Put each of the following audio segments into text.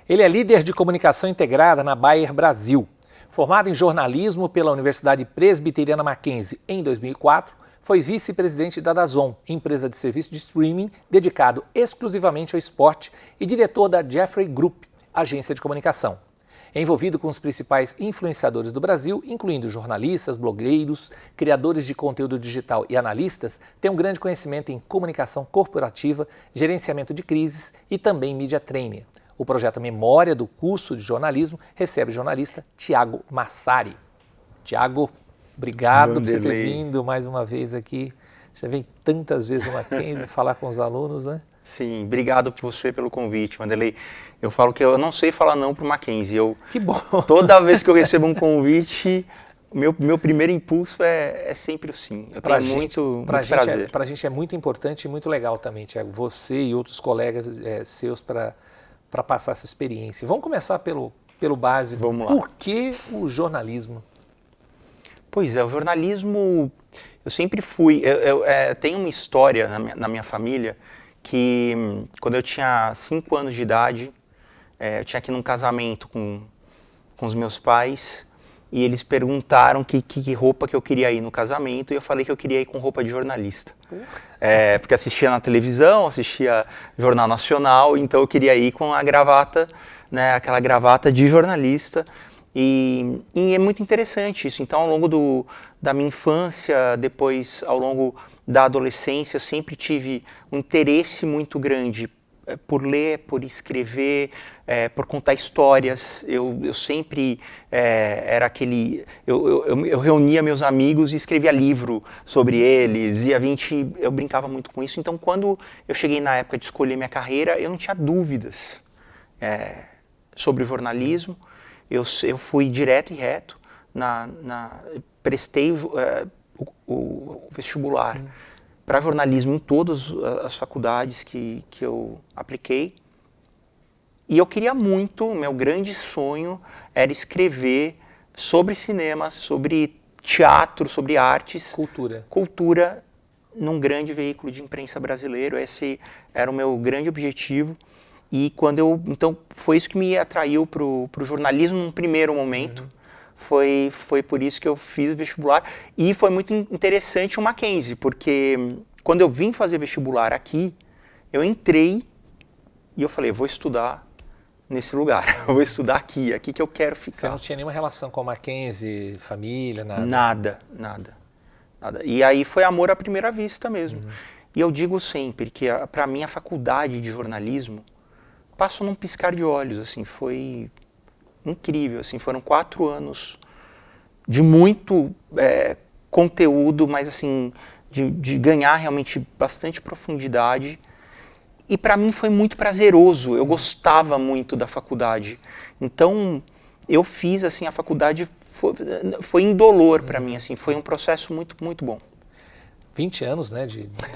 Ele é líder de comunicação integrada na Bayer Brasil. Formado em jornalismo pela Universidade Presbiteriana Mackenzie em 2004, foi vice-presidente da DAZN, empresa de serviço de streaming dedicado exclusivamente ao esporte, e diretor da Jeffrey Group, agência de comunicação. É envolvido com os principais influenciadores do Brasil, incluindo jornalistas, blogueiros, criadores de conteúdo digital e analistas, tem um grande conhecimento em comunicação corporativa, gerenciamento de crises e também media training. O projeto Memória do curso de jornalismo recebe o jornalista Tiago Massari. Tiago, obrigado por você ter vindo mais uma vez aqui. Já vem tantas vezes no Mackenzie falar com os alunos, né? Sim, obrigado por você pelo convite, Wanderlei. Eu falo que eu não sei falar não para o Mackenzie. Que bom! Toda vez que eu recebo um convite, meu primeiro impulso é sempre o sim. Eu tenho muito prazer. Para a gente é muito importante e muito legal também, Tiago, você e outros colegas seus para passar essa experiência. Vamos começar pelo básico. Vamos lá. Por que o jornalismo? Pois é, o jornalismo, eu sempre fui... Tem uma história na minha família que quando eu tinha 5 anos de idade, eu tinha aqui num casamento com os meus pais e eles perguntaram que roupa que eu queria ir no casamento e eu falei que eu queria ir com roupa de jornalista. Porque assistia na televisão, assistia Jornal Nacional, então eu queria ir com a gravata, né, aquela gravata de jornalista. E é muito interessante isso. Então, ao longo da minha infância, depois ao longo da adolescência, eu sempre tive um interesse muito grande por ler, por escrever, por contar histórias. Eu sempre era aquele... Eu reunia meus amigos e escrevia livro sobre eles, e eu brincava muito com isso. Então, quando eu cheguei na época de escolher minha carreira, eu não tinha dúvidas sobre o jornalismo. Eu fui direto e reto, prestei o vestibular para jornalismo em todas as faculdades que eu apliquei. E eu queria muito, o meu grande sonho era escrever sobre cinema, sobre teatro, sobre artes. Cultura num grande veículo de imprensa brasileiro. Esse era o meu grande objetivo. E então foi isso que me atraiu para o jornalismo num primeiro momento. Foi por isso que eu fiz o vestibular. E foi muito interessante o Mackenzie, porque quando eu vim fazer vestibular aqui, eu entrei e eu falei, vou estudar nesse lugar, eu vou estudar aqui que eu quero ficar. Você não tinha nenhuma relação com o Mackenzie, família, nada? Nada. E aí foi amor à primeira vista mesmo. E eu digo sempre que para mim a faculdade de jornalismo passou num piscar de olhos, assim, foi incrível, assim, foram 4 anos de muito conteúdo, mas assim, de ganhar realmente bastante profundidade, e para mim foi muito prazeroso, eu gostava muito da faculdade, então eu fiz, assim, a faculdade foi indolor para mim, assim, foi um processo muito, muito bom. 20 anos, né,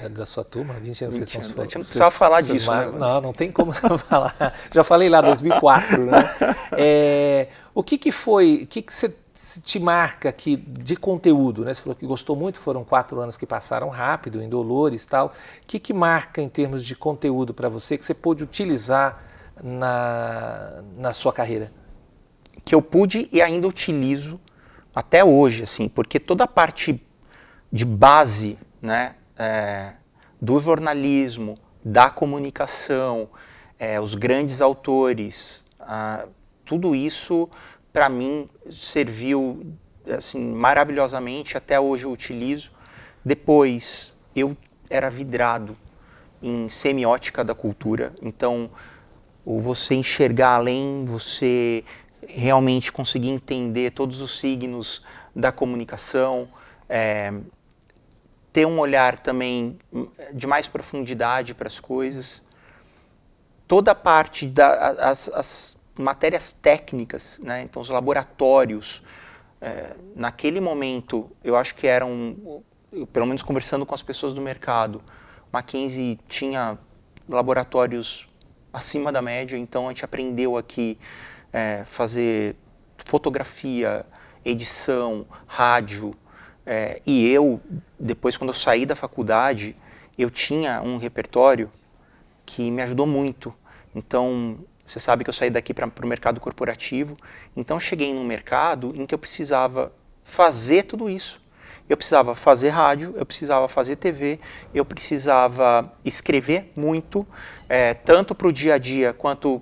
da sua turma, 20 anos 20 vocês estão... A gente não precisava falar disso, né? Não tem como falar. Já falei lá, 2004, né? O que foi, o que você te marca aqui de conteúdo, né? Você falou que gostou muito, foram 4 anos que passaram rápido, indolores e tal. O que marca em termos de conteúdo para você que você pôde utilizar na sua carreira? Que eu pude e ainda utilizo até hoje, assim, porque toda a parte de base, né, do jornalismo, da comunicação, os grandes autores, tudo isso para mim serviu assim, maravilhosamente, até hoje eu utilizo. Depois eu era vidrado em semiótica da cultura, então você enxergar além, você realmente conseguir entender todos os signos da comunicação, ter um olhar também de mais profundidade para as coisas. Toda a parte das matérias técnicas, né? Então os laboratórios, naquele momento, eu acho que pelo menos conversando com as pessoas do mercado, Mackenzie tinha laboratórios acima da média, então a gente aprendeu aqui fazer fotografia, edição, rádio, e eu, depois quando eu saí da faculdade, eu tinha um repertório que me ajudou muito. Então, Você sabe que eu saí daqui para o mercado corporativo. Então, eu cheguei num mercado em que eu precisava fazer tudo isso. Eu precisava fazer rádio, eu precisava fazer TV, eu precisava escrever muito, tanto para o dia a dia quanto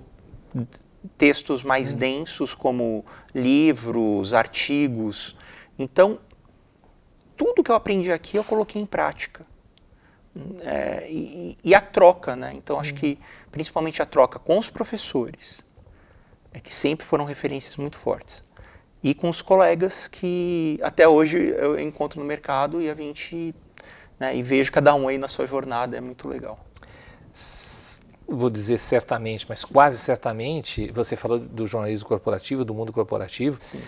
textos mais densos, como livros, artigos. Então, tudo que eu aprendi aqui eu coloquei em prática. E a troca, né? Então, acho que principalmente a troca com os professores, que sempre foram referências muito fortes, e com os colegas que até hoje eu encontro no mercado e a gente, né, e vejo cada um aí na sua jornada, é muito legal. Vou dizer certamente, mas quase certamente, você falou do jornalismo corporativo, do mundo corporativo. Sim.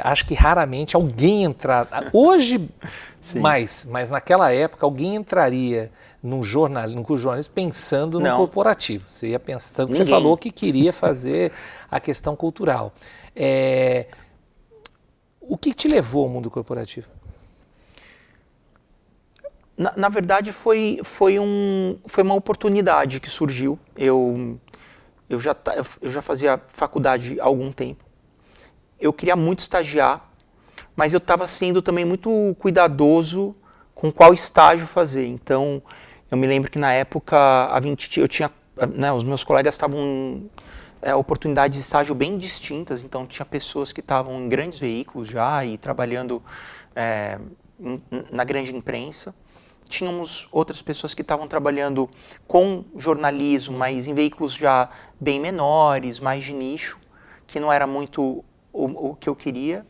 Acho que raramente alguém entrar, hoje mais, mas naquela época alguém entraria num curso de jornalismo pensando no corporativo. Você ia pensar, tanto que você falou que queria fazer a questão cultural. O que te levou ao mundo corporativo? Na verdade, foi uma oportunidade que surgiu. Eu já fazia faculdade há algum tempo. Eu queria muito estagiar, mas eu estava sendo também muito cuidadoso com qual estágio fazer. Então, eu me lembro que na época eu tinha, né, os meus colegas estavam oportunidades de estágio bem distintas. Então, tinha pessoas que estavam em grandes veículos já e trabalhando na grande imprensa. Tínhamos outras pessoas que estavam trabalhando com jornalismo, mas em veículos já bem menores, mais de nicho, que não era muito o que eu queria.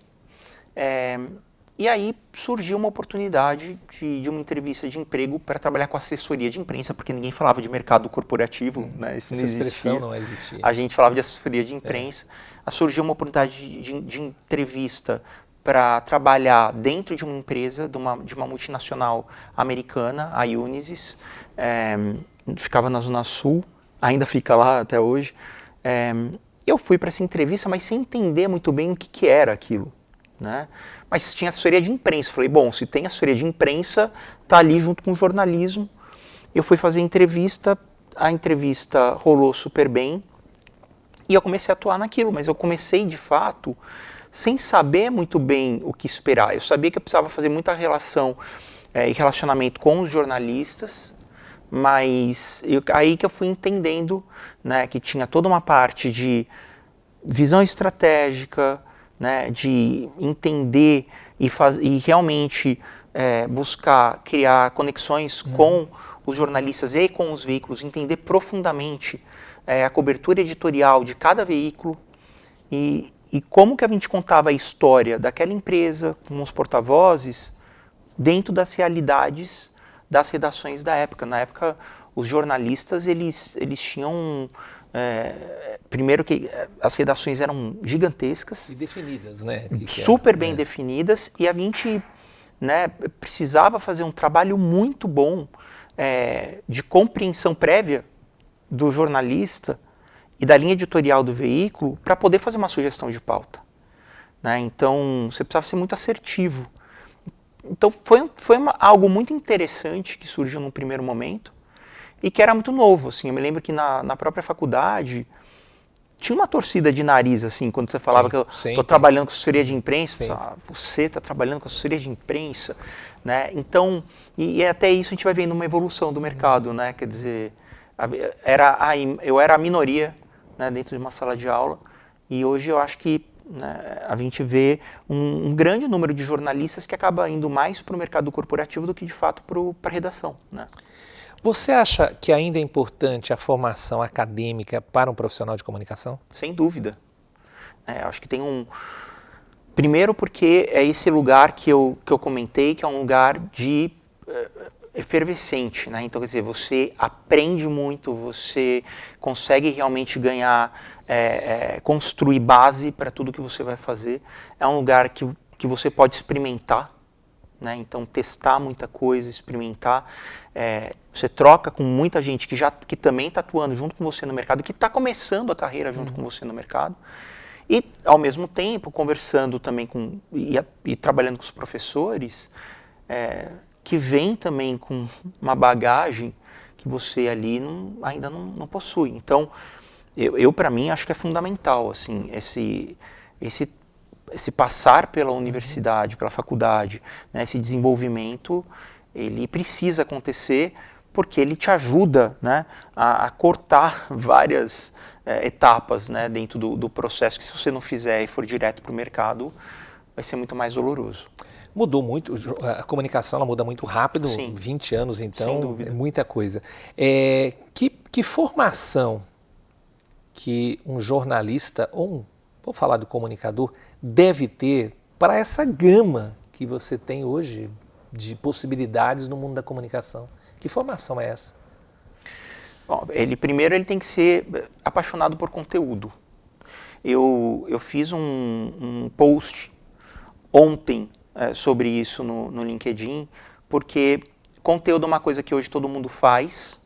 E aí surgiu uma oportunidade de uma entrevista de emprego para trabalhar com assessoria de imprensa, porque ninguém falava de mercado corporativo, né? Isso essa expressão não existia. A gente falava de assessoria de imprensa. Surgiu uma oportunidade de entrevista para trabalhar dentro de uma empresa, de uma multinacional americana, a Unisys, ficava na Zona Sul, ainda fica lá até hoje. Eu fui para essa entrevista, mas sem entender muito bem o que era aquilo, né? Mas tinha assessoria de imprensa. Falei, bom, se tem assessoria de imprensa, tá ali junto com o jornalismo. Eu fui fazer a entrevista rolou super bem e eu comecei a atuar naquilo, mas eu comecei de fato sem saber muito bem o que esperar. Eu sabia que eu precisava fazer muita relação e relacionamento com os jornalistas, mas aí que eu fui entendendo, né, que tinha toda uma parte de visão estratégica, né, de entender e realmente buscar criar conexões com os jornalistas e com os veículos, entender profundamente a cobertura editorial de cada veículo e como que a gente contava a história daquela empresa, com os porta-vozes, dentro das realidades das redações da época. Na época, os jornalistas, eles tinham... primeiro que as redações eram gigantescas. E definidas, né? Super bem definidas. E a gente, né, precisava fazer um trabalho muito bom de compreensão prévia do jornalista e da linha editorial do veículo para poder fazer uma sugestão de pauta, né? Então, você precisava ser muito assertivo. Então, foi algo muito interessante que surgiu num primeiro momento e que era muito novo, assim. Eu me lembro que na própria faculdade tinha uma torcida de nariz, assim, quando você falava que eu estou trabalhando com assessoria de imprensa, você está trabalhando com assessoria de imprensa, né? Então, e até isso a gente vai vendo uma evolução do mercado, né? Quer dizer, eu era a minoria, né, dentro de uma sala de aula, e hoje eu acho que, né, a gente vê um grande número de jornalistas que acaba indo mais para o mercado corporativo do que de fato para a redação, né? Você acha que ainda é importante a formação acadêmica para um profissional de comunicação? Sem dúvida. Acho que tem primeiro porque é esse lugar que eu comentei, que é um lugar de efervescente, né? Então, quer dizer, você aprende muito, você consegue realmente ganhar, construir base para tudo que você vai fazer. É um lugar que você pode experimentar, né? Então, testar muita coisa, experimentar. Você troca com muita gente que também está atuando junto com você no mercado, que está começando a carreira junto com você no mercado. E, ao mesmo tempo, conversando também e trabalhando com os professores, que vem também com uma bagagem que você ali ainda não possui. Então, Eu para mim, acho que é fundamental, assim, esse passar pela universidade, pela faculdade, né, esse desenvolvimento, ele precisa acontecer porque ele te ajuda, né, a cortar várias etapas, né, dentro do processo, que se você não fizer e for direto para o mercado, vai ser muito mais doloroso. Mudou muito, a comunicação ela muda muito rápido, Sim. 20 anos então, Sem dúvida. é muita coisa. Que formação que um jornalista ou vou falar do comunicador, deve ter para essa gama que você tem hoje de possibilidades no mundo da comunicação? Que formação é essa? Bom, primeiro ele tem que ser apaixonado por conteúdo. Eu fiz um post ontem sobre isso no LinkedIn, porque conteúdo é uma coisa que hoje todo mundo faz,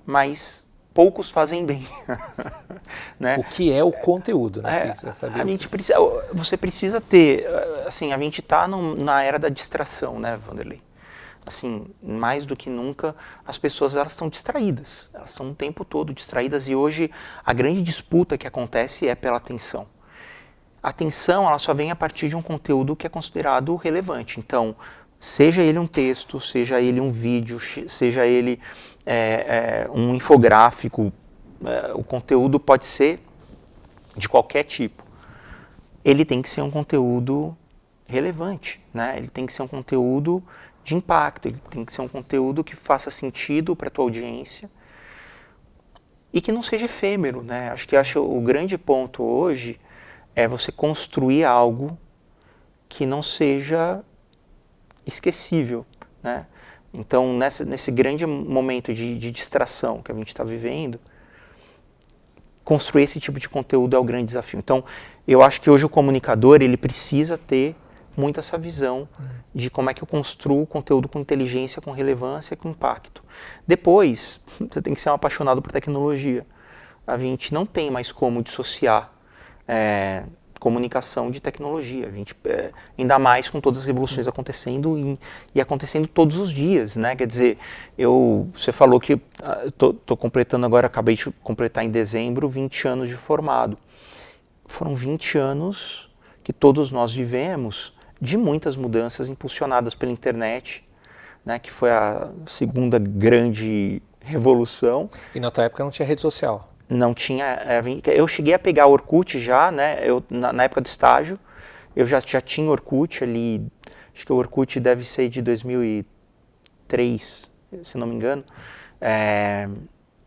mas poucos fazem bem. Né? O que é o conteúdo, né? Você precisa ter, assim, a gente está na era da distração, né, Vanderlei? Assim, mais do que nunca, as pessoas elas estão distraídas, elas estão o tempo todo distraídas, e hoje a grande disputa que acontece é pela atenção. A atenção ela só vem a partir de um conteúdo que é considerado relevante. Então, seja ele um texto, seja ele um vídeo, seja ele um infográfico, o conteúdo pode ser de qualquer tipo. Ele tem que ser um conteúdo relevante, né? Ele tem que ser um conteúdo de impacto, ele tem que ser um conteúdo que faça sentido para a tua audiência e que não seja efêmero, né? Acho o grande ponto hoje é você construir algo que não seja esquecível, né? Então, nesse grande momento de distração que a gente está vivendo, construir esse tipo de conteúdo é o grande desafio. Então, eu acho que hoje o comunicador ele precisa ter muito essa visão de como é que eu construo conteúdo com inteligência, com relevância, com impacto. Depois, você tem que ser um apaixonado por tecnologia. A gente não tem mais como dissociar comunicação de tecnologia. A gente, ainda mais com todas as revoluções acontecendo e acontecendo todos os dias, né? Quer dizer, você falou que estou completando agora, acabei de completar em dezembro 20 anos de formado. Foram 20 anos que todos nós vivemos de muitas mudanças impulsionadas pela internet, né, que foi a segunda grande revolução. E na tua época não tinha rede social? Não tinha. Eu cheguei a pegar Orkut já, né, na época do estágio, eu já tinha Orkut ali, acho que o Orkut deve ser de 2003, se não me engano,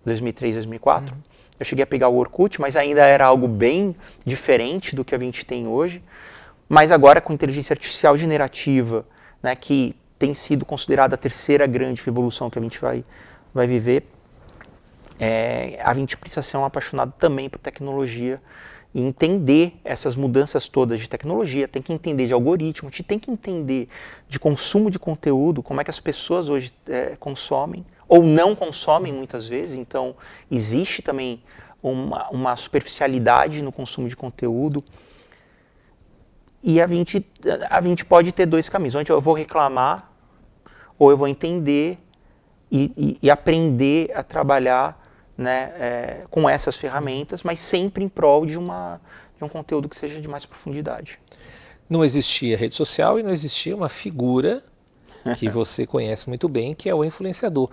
2003, 2004. Eu cheguei a pegar o Orkut, mas ainda era algo bem diferente do que a gente tem hoje. Mas agora com inteligência artificial generativa, né, que tem sido considerada a terceira grande revolução que a gente vai viver, a gente precisa ser um apaixonado também por tecnologia e entender essas mudanças todas de tecnologia, tem que entender de algoritmo, a gente tem que entender de consumo de conteúdo, como é que as pessoas hoje consomem ou não consomem muitas vezes. Então, existe também uma superficialidade no consumo de conteúdo. E a gente pode ter dois caminhos, onde eu vou reclamar ou eu vou entender e aprender a trabalhar, né, com essas ferramentas, mas sempre em prol de um conteúdo que seja de mais profundidade. Não existia rede social e não existia uma figura que você conhece muito bem, que é o influenciador.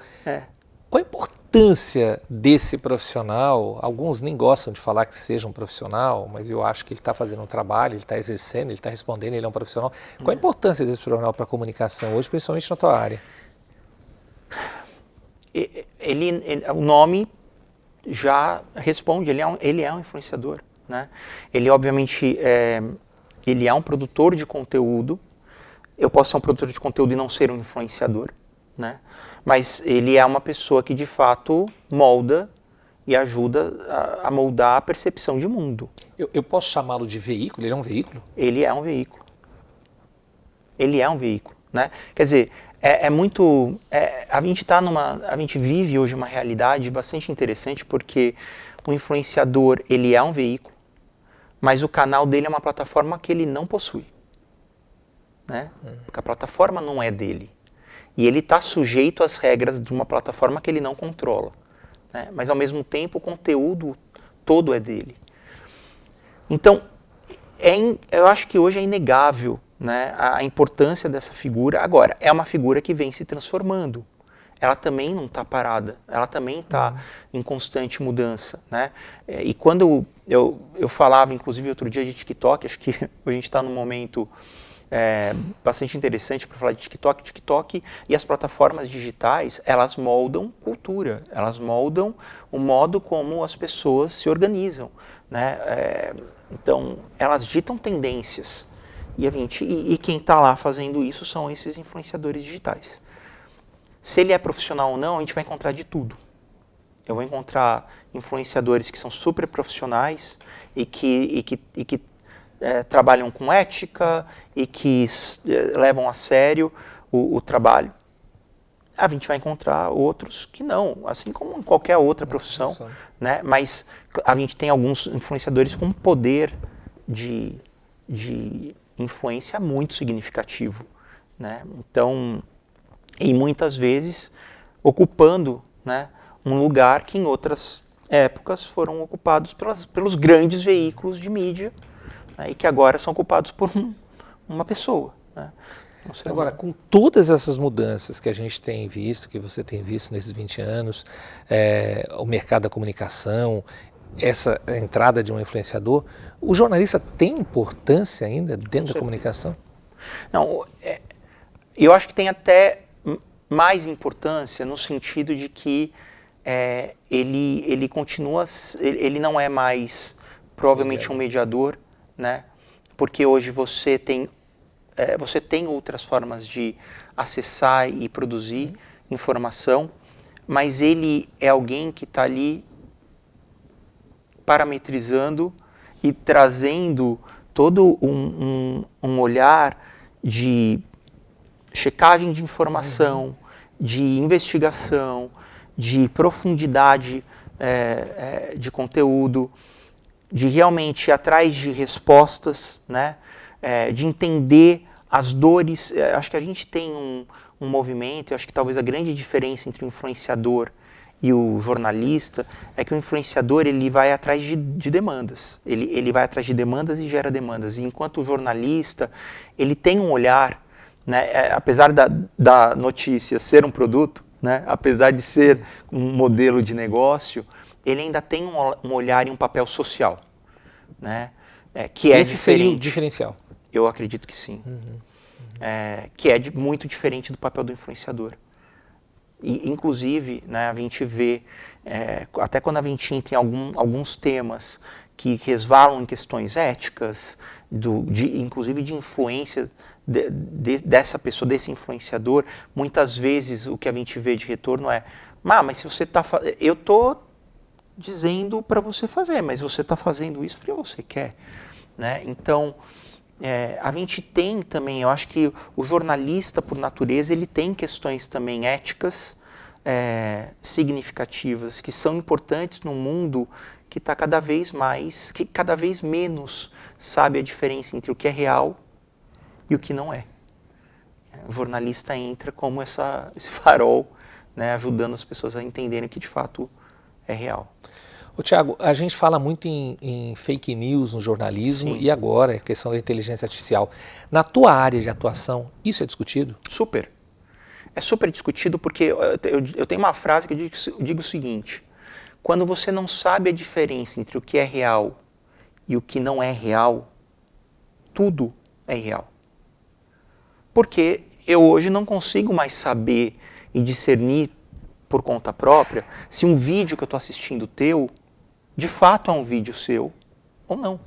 Qual a importância desse profissional? Alguns nem gostam de falar que seja um profissional, mas eu acho que ele está fazendo um trabalho, ele está exercendo, ele está respondendo, ele é um profissional. Qual a importância desse profissional para a comunicação hoje, principalmente na tua área? O nome já responde, ele é um influenciador, né? Ele obviamente ele é um produtor de conteúdo. Eu posso ser um produtor de conteúdo e não ser um influenciador, né? Mas ele é uma pessoa que de fato molda e ajuda a moldar a percepção de mundo. Eu posso chamá-lo de veículo? Ele é um veículo? Ele é um veículo. Ele é um veículo, né? Quer dizer, a gente vive hoje uma realidade bastante interessante, porque o influenciador, ele é um veículo, mas o canal dele é uma plataforma que ele não possui, né? Porque a plataforma não é dele. E ele está sujeito às regras de uma plataforma que ele não controla, né? Mas, ao mesmo tempo, o conteúdo todo é dele. Então, eu acho que hoje é inegável, né, a importância dessa figura. Agora, é uma figura que vem se transformando. Ela também não está parada, ela também está em constante mudança, né? E quando eu falava, inclusive outro dia, de TikTok, acho que a gente está num momento bastante interessante para falar de TikTok. TikTok e as plataformas digitais, elas moldam cultura, elas moldam o modo como as pessoas se organizam, né? Então, elas ditam tendências. E quem está lá fazendo isso são esses influenciadores digitais. Se ele é profissional ou não, a gente vai encontrar de tudo. Eu vou encontrar influenciadores que são super profissionais e que trabalham com ética e que levam a sério o trabalho. A gente vai encontrar outros que não, assim como em qualquer outra profissão, né? Mas a gente tem alguns influenciadores com poder de influência muito significativo, né? Então, e muitas vezes ocupando, né, um lugar que em outras épocas foram ocupados pelos grandes veículos de mídia, né, e que agora são ocupados por uma pessoa, né? Agora, com todas essas mudanças que a gente tem visto, que você tem visto nesses 20 anos, o mercado da comunicação, essa entrada de um influenciador, o jornalista tem importância ainda dentro da comunicação? Não, eu acho que tem até mais importância no sentido de que ele continua, ele não é mais provavelmente um mediador, né? Porque hoje você tem outras formas de acessar e produzir informação, mas ele é alguém que está ali parametrizando e trazendo todo um olhar de checagem de informação, de investigação, de profundidade de conteúdo, de realmente ir atrás de respostas, né? De entender as dores. Acho que a gente tem um movimento, acho que talvez a grande diferença entre o influenciador e o jornalista é que o influenciador ele vai atrás de demandas, ele vai atrás de demandas e gera demandas, e enquanto o jornalista ele tem um olhar, né, apesar da notícia ser um produto, né, apesar de ser um modelo de negócio, ele ainda tem um olhar e um papel social, né, que é Esse diferente. seria o diferencial? Eu acredito que sim. Que é muito diferente do papel do influenciador. E, inclusive, né, a gente vê, até quando a gente entra em alguns temas que resvalam em questões éticas, inclusive de influência dessa pessoa, desse influenciador, muitas vezes o que a gente vê de retorno é: mas se você está eu estou dizendo para você fazer, mas você está fazendo isso porque você quer, né? Então, a gente tem também, eu acho que o jornalista, por natureza, ele tem questões também éticas significativas, que são importantes num mundo que está cada vez menos sabe a diferença entre o que é real e o que não é. O jornalista entra como esse farol, né, ajudando as pessoas a entenderem o que de fato é real. Tiago, a gente fala muito em fake news no jornalismo. Sim. E agora a questão da inteligência artificial. Na tua área de atuação, isso é discutido? Super. É super discutido porque eu tenho uma frase que eu digo o seguinte: quando você não sabe a diferença entre o que é real e o que não é real, tudo é real. Porque eu hoje não consigo mais saber e discernir por conta própria se um vídeo que eu estou assistindo teu de fato é um vídeo seu ou não.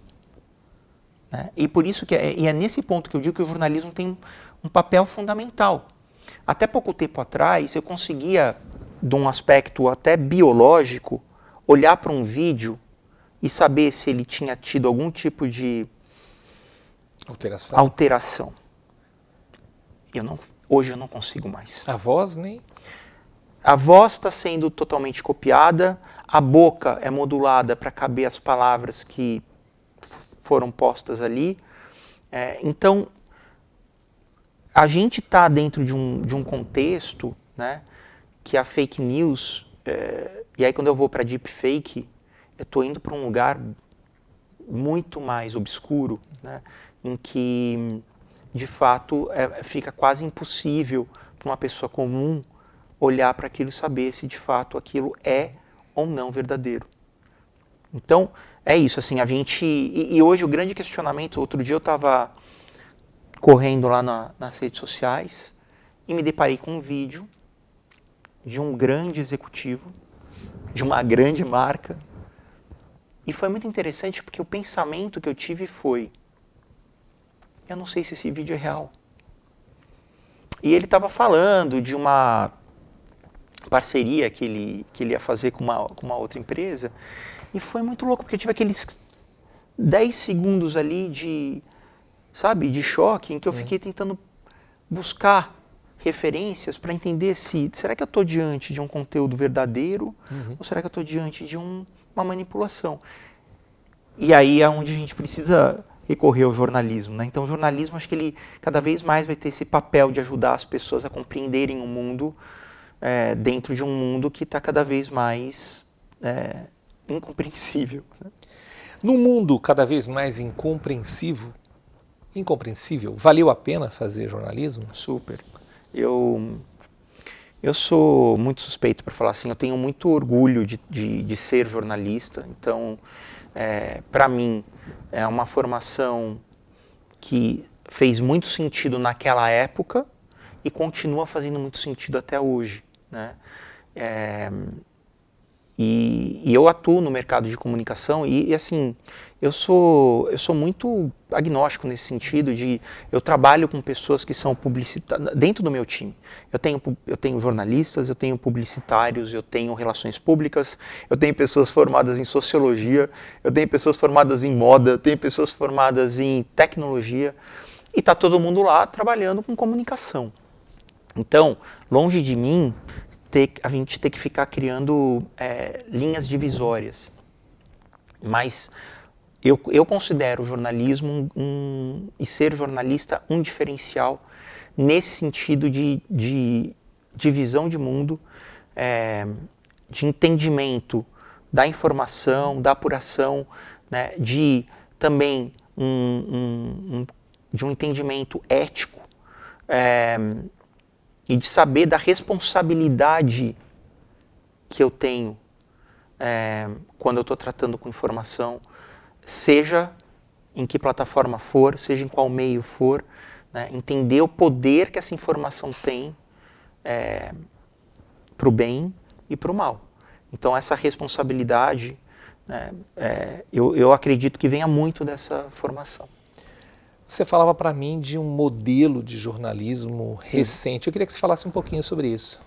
Né? E por isso é nesse ponto que eu digo que o jornalismo tem um papel fundamental. Até pouco tempo atrás, eu conseguia, de um aspecto até biológico, olhar para um vídeo e saber se ele tinha tido algum tipo de alteração. Hoje eu não consigo mais. A voz nem? A voz está sendo totalmente copiada, a boca é modulada para caber as palavras que foram postas ali. Então, a gente está dentro de um contexto, né, que a fake news, e aí quando eu vou para deepfake, eu estou indo para um lugar muito mais obscuro, né, em que, de fato, fica quase impossível para uma pessoa comum olhar para aquilo e saber se, de fato, aquilo é ou não verdadeiro. Então, é isso, assim, a gente... E hoje o grande questionamento, outro dia eu estava correndo lá nas redes sociais e me deparei com um vídeo de um grande executivo, de uma grande marca, e foi muito interessante porque o pensamento que eu tive foi: eu não sei se esse vídeo é real. E ele estava falando de uma parceria que ele ia fazer com uma outra empresa, e foi muito louco, porque eu tive aqueles 10 segundos ali de choque, em que eu fiquei tentando buscar referências para entender será que eu estou diante de um conteúdo verdadeiro ou será que eu estou diante de uma manipulação? E aí é onde a gente precisa recorrer ao jornalismo, né? Então o jornalismo, acho que ele cada vez mais vai ter esse papel de ajudar as pessoas a compreenderem o mundo dentro de um mundo que está cada vez mais incompreensível. Né? Num mundo cada vez mais incompreensível, valeu a pena fazer jornalismo? Super. Eu sou muito suspeito para falar assim, eu tenho muito orgulho de ser jornalista, então, para mim, é uma formação que fez muito sentido naquela época e continua fazendo muito sentido até hoje, né? E eu atuo no mercado de comunicação e assim, eu sou muito agnóstico nesse sentido eu trabalho com pessoas que são publicitárias, dentro do meu time. Eu tenho jornalistas, eu tenho publicitários, eu tenho relações públicas, eu tenho pessoas formadas em sociologia, eu tenho pessoas formadas em moda, eu tenho pessoas formadas em tecnologia e está todo mundo lá trabalhando com comunicação. Então, longe de mim a gente ter que ficar criando linhas divisórias. Mas eu considero o jornalismo e ser jornalista um diferencial nesse sentido de visão de mundo, de entendimento da informação, da apuração, né, de também de um entendimento ético, e de saber da responsabilidade que eu tenho quando eu estou tratando com informação, seja em que plataforma for, seja em qual meio for, né, entender o poder que essa informação tem para o bem e para o mal. Então essa responsabilidade, né, eu acredito que venha muito dessa formação. Você falava para mim de um modelo de jornalismo recente. Eu queria que você falasse um pouquinho sobre isso.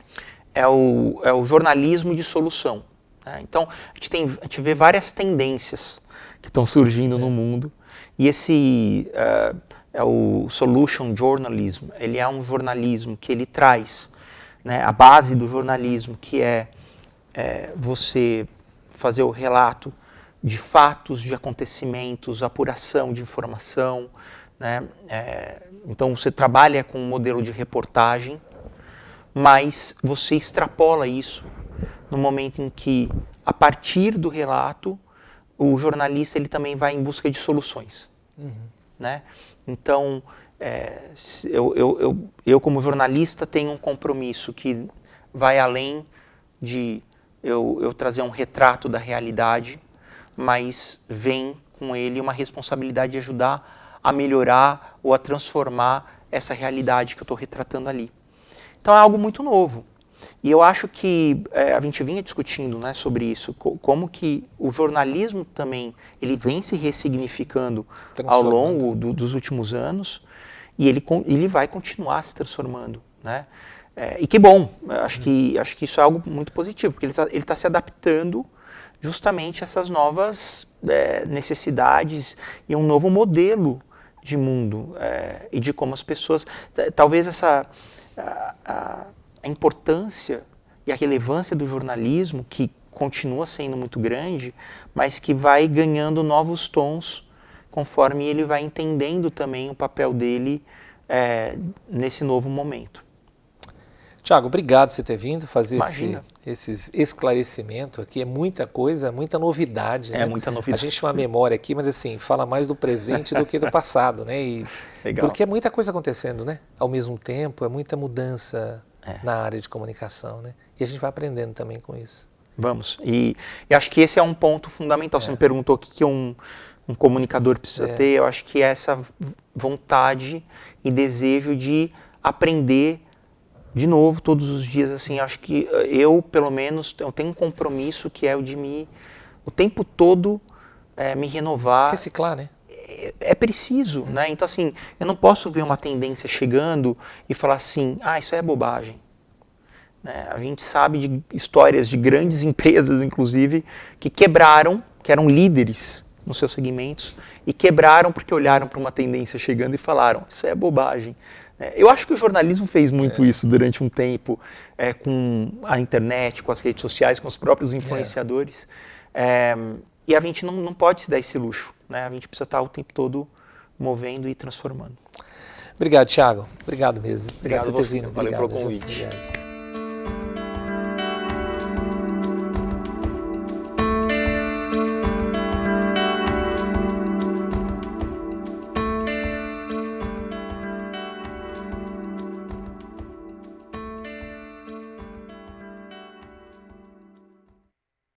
É o jornalismo de solução. Né? Então, a gente vê várias tendências que estão surgindo no mundo. E esse é o solution journalism. Ele é um jornalismo que ele traz, né, a base do jornalismo, que é você fazer o relato de fatos, de acontecimentos, apuração de informação, né? Então você trabalha com um modelo de reportagem, mas você extrapola isso no momento em que, a partir do relato, o jornalista ele também vai em busca de soluções. Né? Então, eu como jornalista tenho um compromisso que vai além de eu trazer um retrato da realidade, mas vem com ele uma responsabilidade de ajudar a melhorar ou a transformar essa realidade que eu estou retratando ali. Então é algo muito novo. E eu acho que a gente vinha discutindo, né, sobre isso, como que o jornalismo também ele vem se ressignificando ao longo dos últimos anos e ele vai continuar se transformando. Né? E que bom, acho que isso é algo muito positivo, porque ele está se adaptando justamente a essas novas necessidades e um novo modelo de mundo e de como as pessoas... Talvez a importância e a relevância do jornalismo, que continua sendo muito grande, mas que vai ganhando novos tons conforme ele vai entendendo também o papel dele nesse novo momento. Tiago, obrigado por você ter vindo fazer esses esclarecimentos aqui. É muita coisa, muita novidade. É né? muita novidade. A gente tem uma memória aqui, mas assim, fala mais do presente do que do passado, né? E, Legal. porque é muita coisa acontecendo, né? Ao mesmo tempo, é muita mudança na área de comunicação, né? E a gente vai aprendendo também com isso. Vamos. E acho que esse é um ponto fundamental. Você me perguntou o que um comunicador precisa ter. Eu acho que é essa vontade e desejo de aprender de novo todos os dias. Assim, acho que eu, pelo menos, eu tenho um compromisso que é o de o tempo todo me renovar. Reciclar, né? É preciso, né? Então, assim, eu não posso ver uma tendência chegando e falar assim, isso é bobagem. Né? A gente sabe de histórias de grandes empresas, inclusive, que quebraram, que eram líderes nos seus segmentos, e quebraram porque olharam para uma tendência chegando e falaram, isso é bobagem. Eu acho que o jornalismo fez muito isso durante um tempo, com a internet, com as redes sociais, com os próprios influenciadores. E a gente não pode se dar esse luxo. Né? A gente precisa estar o tempo todo movendo e transformando. Obrigado, Thiago. Obrigado mesmo. Obrigado por ter vindo. Valeu Obrigado, pelo convite. Obrigado.